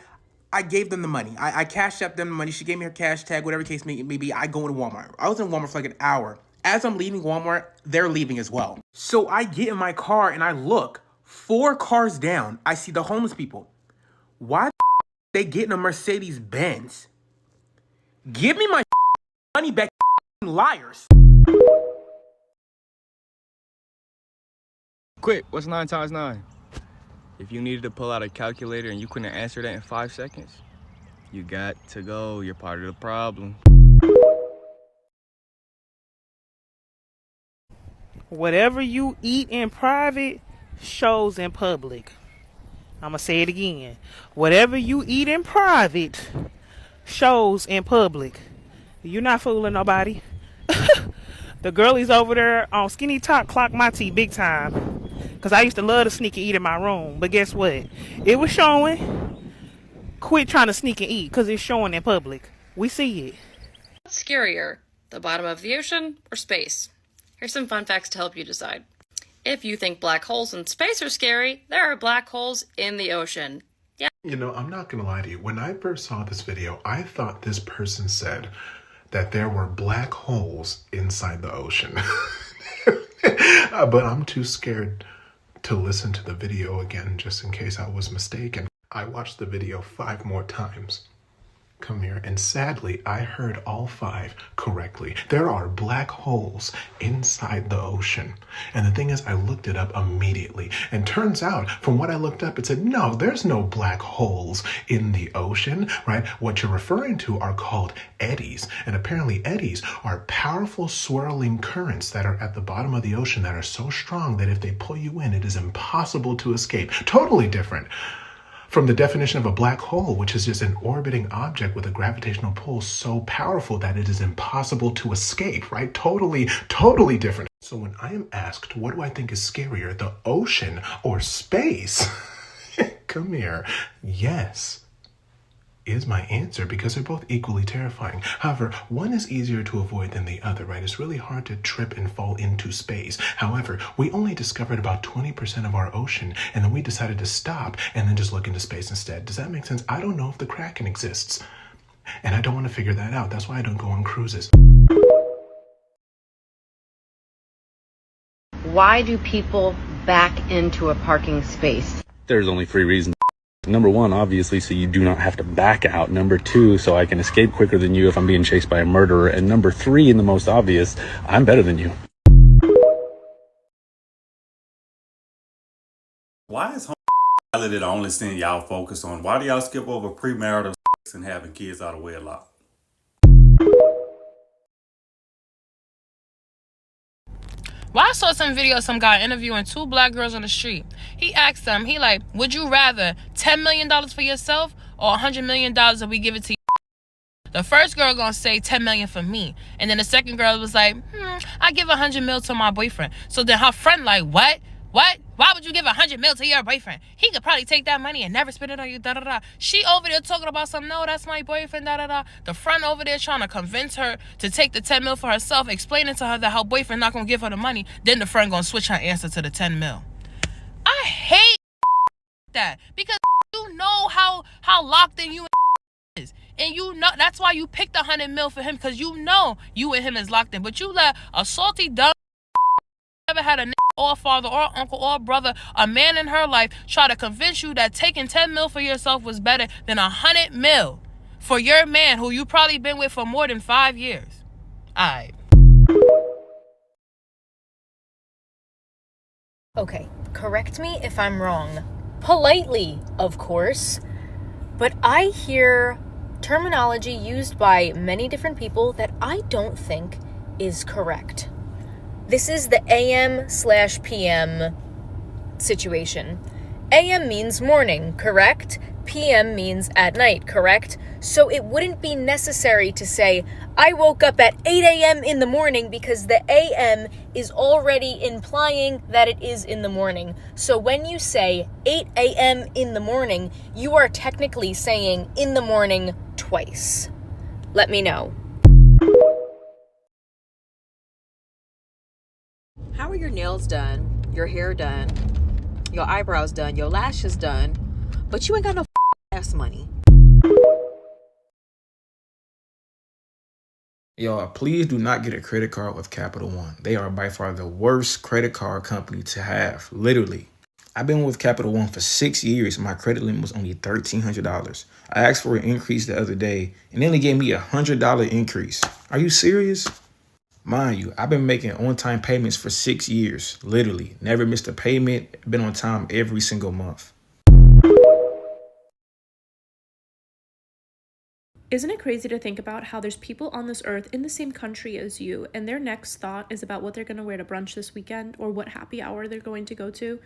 I gave them the money. I cashed up them the money. She gave me her cash tag, whatever case may be. I go into Walmart. I was in Walmart for like an hour. As I'm leaving Walmart, they're leaving as well. So I get in my car and I look. 4 cars down, I see the homeless people. Why the they get in a Mercedes Benz? Give me my money back, liars. Quick, what's 9 times 9? If you needed to pull out a calculator and you couldn't answer that in 5 seconds, you got to go. You're part of the problem. Whatever you eat in private shows in public. I'm going to say it again. Whatever you eat in private shows in public. You're not fooling nobody. The girlies over there on Skinny Talk clock my tea big time. Because I used to love to sneak and eat in my room. But guess what? It was showing. Quit trying to sneak and eat because it's showing in public. We see it. What's scarier, the bottom of the ocean or space? Here's some fun facts to help you decide. If you think black holes in space are scary, there are black holes in the ocean. Yeah. You know, I'm not gonna lie to you. When I first saw this video, I thought this person said that there were black holes inside the ocean. But I'm too scared to listen to the video again just in case I was mistaken. I watched the video 5 more times. Come here. And sadly, I heard all 5 correctly. There are black holes inside the ocean. And the thing is, I looked it up immediately. And turns out, from what I looked up, it said, no, there's no black holes in the ocean, right? What you're referring to are called eddies. And apparently eddies are powerful swirling currents that are at the bottom of the ocean that are so strong that if they pull you in, it is impossible to escape. Totally different from the definition of a black hole, which is just an orbiting object with a gravitational pull so powerful that it is impossible to escape, right? Totally different. So when I am asked, what do I think is scarier, the ocean or space? Come here. Yes is my answer, because they're both equally terrifying. However, one is easier to avoid than the other, right? It's really hard to trip and fall into space. However, we only discovered about 20% of our ocean, and then we decided to stop and then just look into space instead. Does that make sense? I don't know if the Kraken exists, and I don't want to figure that out. That's why I don't go on cruises. Why do people back into a parking space? There's only 3 reasons. Number 1, obviously, so you do not have to back out. Number 2, so I can escape quicker than you if I'm being chased by a murderer. And number 3, and the most obvious, I'm better than you. Why is homicidality the only thing y'all focus on? Why do y'all skip over premarital sex and having kids out of wedlock? Well, I saw some video of some guy interviewing 2 black girls on the street. He asked them, he like, would you rather $10 million for yourself or $100 million that we give it to you? The first girl gonna say $10 million for me. And then the second girl was like, I give $100 million to my boyfriend. So then her friend like, what? Why would you give $100 million to your boyfriend? He could probably take that money and never spend it on you, da-da-da. She over there talking about some, no, that's my boyfriend, da-da-da. The friend over there trying to convince her to take the $10 million for herself, explaining to her that her boyfriend not going to give her the money. Then the friend going to switch her answer to the $10 million. I hate that, because you know how locked in you is. And you know, that's why you picked $100 million for him, because you know you and him is locked in. But you let a salty, dumb, never had a nigga or father or uncle or brother, a man in her life, try to convince you that taking $10 million for yourself was better than $100 million for your man who you probably been with for more than 5 years. Alright. Okay, correct me if I'm wrong. Politely, of course. But I hear terminology used by many different people that I don't think is correct. This is the AM/PM situation. AM means morning, correct? PM means at night, correct? So it wouldn't be necessary to say, I woke up at 8 a.m. in the morning, because the AM is already implying that it is in the morning. So when you say 8 a.m. in the morning, you are technically saying in the morning twice. Let me know. How are your nails done, your hair done, your eyebrows done, your lashes done, but you ain't got no ass money? Y'all, please do not get a credit card with Capital One. They are by far the worst credit card company to have, literally. I've been with Capital One for 6 years. My credit limit was only $1,300. I asked for an increase the other day, and then they gave me a $100 increase. Are you serious? Mind you, I've been making on-time payments for 6 years, literally. Never missed a payment, been on time every single month. Isn't it crazy to think about how there's people on this earth in the same country as you, and their next thought is about what they're going to wear to brunch this weekend or what happy hour they're going to go to?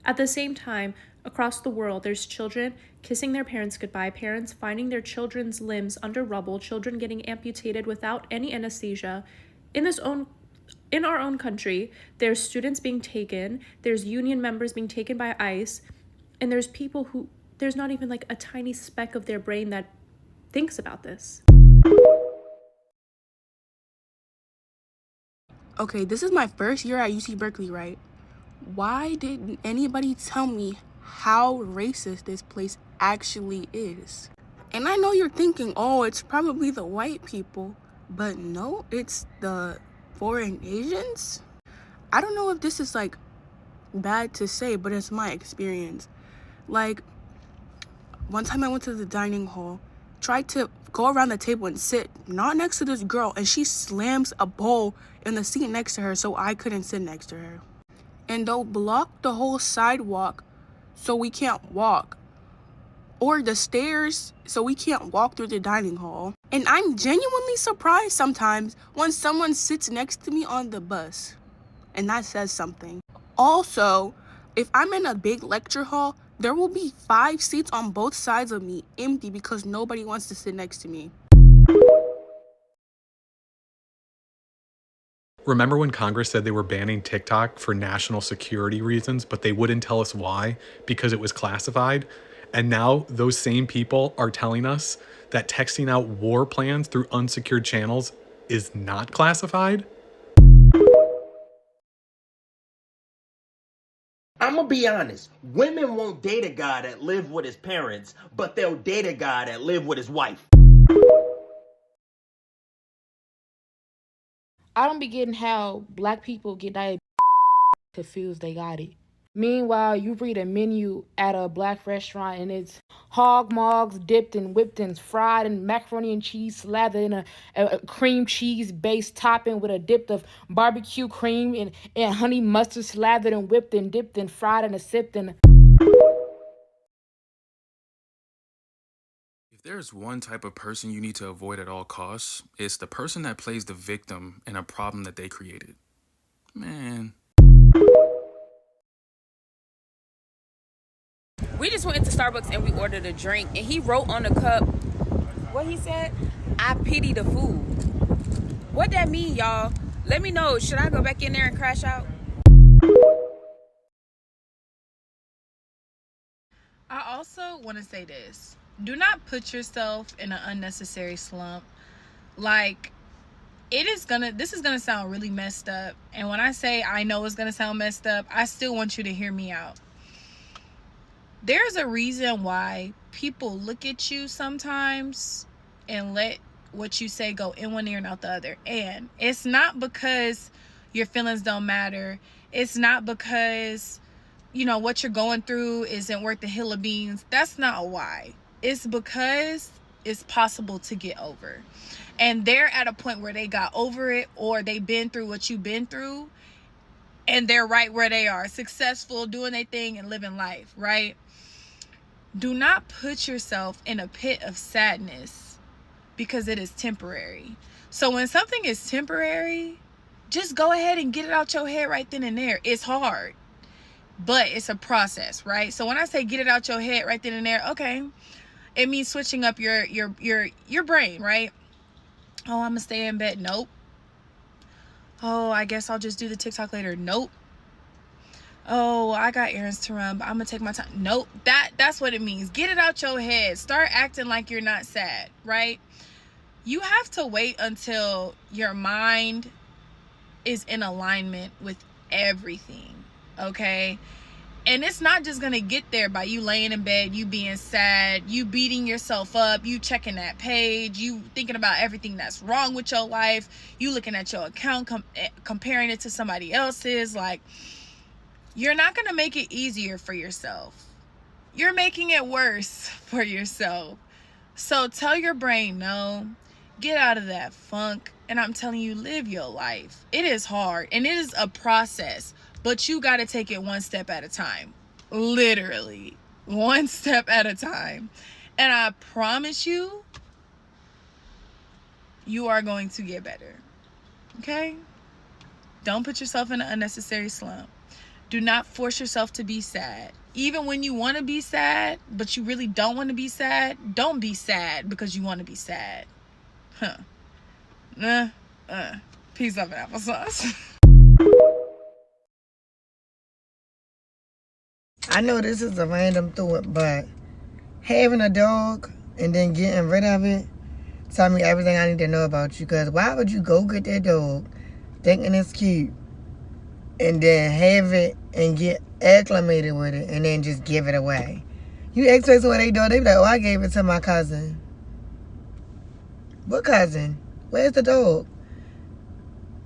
At the same time, across the world, there's children kissing their parents goodbye, parents finding their children's limbs under rubble, children getting amputated without any anesthesia. In our own country, there's students being taken, there's union members being taken by ICE, and there's people who, there's not even like a tiny speck of their brain that thinks about this. Okay, this is my first year at UC Berkeley, right? Why didn't anybody tell me how racist this place actually is. And I know you're thinking, oh, it's probably the white people, but no, it's the foreign Asians. I don't know if this is like bad to say, but it's my experience. Like, one time I went to the dining hall, tried to go around the table and sit not next to this girl, and she slams a bowl in the seat next to her so I couldn't sit next to her. And they'll block the whole sidewalk so we can't walk, or the stairs so we can't walk through the dining hall. And I'm genuinely surprised sometimes when someone sits next to me on the bus, and that says something. Also, if I'm in a big lecture hall, there will be 5 seats on both sides of me empty because nobody wants to sit next to me. Remember when Congress said they were banning TikTok for national security reasons, but they wouldn't tell us why because it was classified? And now those same people are telling us that texting out war plans through unsecured channels is not classified? I'm gonna be honest, women won't date a guy that live with his parents, but they'll date a guy that live with his wife. I don't be getting how black people get diabetes confused they got it. Meanwhile, you read a menu at a black restaurant and it's hog mogs dipped and whipped and fried and macaroni and cheese slathered in a cream cheese based topping with a dip of barbecue cream and honey mustard slathered and whipped and dipped and fried and sipped and... If there's one type of person you need to avoid at all costs, it's the person that plays the victim in a problem that they created. Man. We just went into Starbucks and we ordered a drink, and he wrote on the cup, what he said? I pity the fool. What that mean, y'all? Let me know. Should I go back in there and crash out? I also want to say this. Do not put yourself in an unnecessary slump. Like, this is gonna sound really messed up. And when I say I know it's gonna sound messed up, I still want you to hear me out. There's a reason why people look at you sometimes and let what you say go in one ear and out the other. And it's not because your feelings don't matter. It's not because, you know, what you're going through isn't worth the hill of beans. That's not why. It's because it's possible to get over. And they're at a point where they got over it, or they've been through what you've been through, and they're right where they are, successful, doing their thing and living life, right? Do not put yourself in a pit of sadness because it is temporary. So when something is temporary, just go ahead and get it out your head right then and there. It's hard, but it's a process, right? So when I say get it out your head right then and there, okay, it means switching up your brain, right? Oh, I'm gonna stay in bed. Nope. Oh, I guess I'll just do the TikTok later. Nope. Oh, I got errands to run, but I'm gonna take my time. Nope. That's what it means. Get it out your head. Start acting like you're not sad, right? You have to wait until your mind is in alignment with everything, okay? And it's not just gonna get there by you laying in bed, you being sad, you beating yourself up, you checking that page, you thinking about everything that's wrong with your life, you looking at your account, comparing it to somebody else's. Like, you're not gonna make it easier for yourself. You're making it worse for yourself. So tell your brain no, get out of that funk, and I'm telling you, live your life. It is hard and it is a process, but you got to take it one step at a time. Literally, one step at a time. And I promise you, you are going to get better. Okay? Don't put yourself in an unnecessary slump. Do not force yourself to be sad. Even when you want to be sad, but you really don't want to be sad, don't be sad because you want to be sad. Peace, love, and applesauce. I know this is a random thought, but having a dog and then getting rid of it tell me everything I need to know about you. Because why would you go get that dog thinking it's cute and then have it and get acclimated with it and then just give it away? You ask person what they doing, they be like, oh, I gave it to my cousin. What cousin? Where's the dog?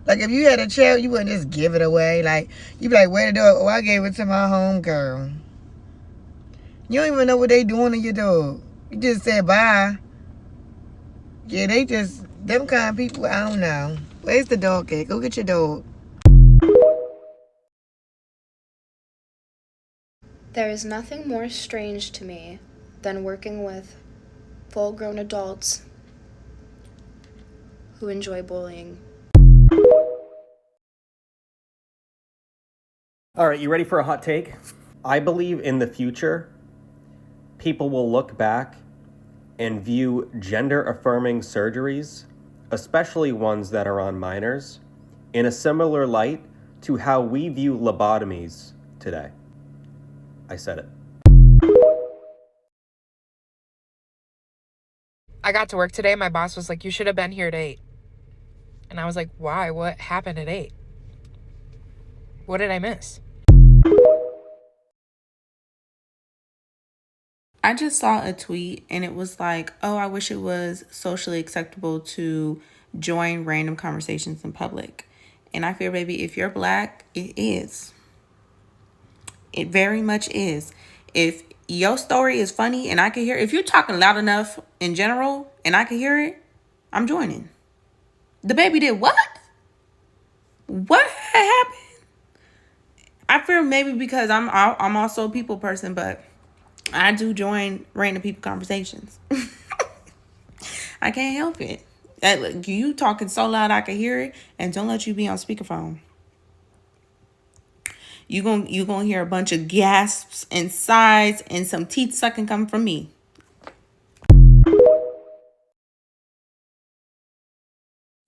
Like, if you had a child, you wouldn't just give it away. Like, you be like, where the dog? Oh, I gave it to my home girl. You don't even know what they doing to your dog. You just said bye. Yeah, they just, them kind of people, I don't know. Where's the dog at? Go get your dog. There is nothing more strange to me than working with full-grown adults who enjoy bullying. All right, you ready for a hot take? I believe in the future, people will look back and view gender-affirming surgeries, especially ones that are on minors, in a similar light to how we view lobotomies today. I said it. I got to work today. My boss was like, you should have been here at 8. And I was like, why? What happened at 8? What did I miss? I just saw a tweet and it was like, oh, I wish it was socially acceptable to join random conversations in public. And I feel, baby, if you're black, it is. It very much is. If your story is funny and I can hear it, if you're talking loud enough in general and I can hear it, I'm joining. The baby did what? What happened? I feel maybe because I'm also a people person, but I do join random people conversations. I can't help it. You talking so loud I can hear it, and don't let you be on speakerphone. You gonna hear a bunch of gasps and sighs and some teeth sucking coming from me.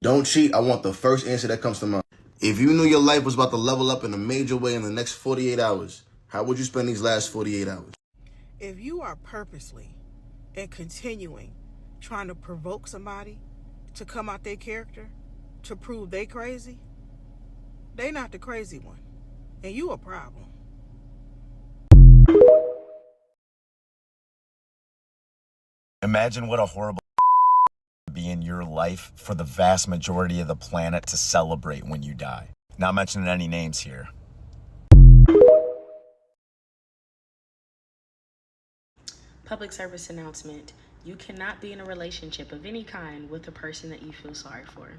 Don't cheat. I want the first answer that comes to mind. If you knew your life was about to level up in a major way in the next 48 hours, how would you spend these last 48 hours? If you are purposely and continuing trying to provoke somebody to come out their character, to prove they crazy, they not the crazy one. And you a problem. Imagine what a horrible be in your life for the vast majority of the planet to celebrate when you die. Not mentioning any names here. Public service announcement. You cannot be in a relationship of any kind with a person that you feel sorry for.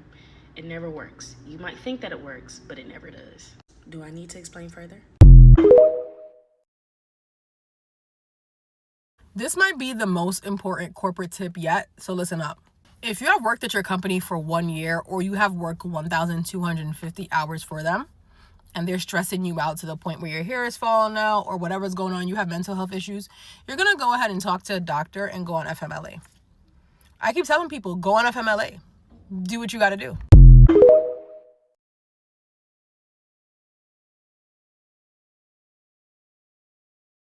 It never works. You might think that it works, but it never does. Do I need to explain further? This might be the most important corporate tip yet, so listen up. If you have worked at your company for 1 year or you have worked 1,250 hours for them and they're stressing you out to the point where your hair is falling out or whatever's going on, you have mental health issues, you're going to go ahead and talk to a doctor and go on FMLA. I keep telling people, go on FMLA. Do what you got to do.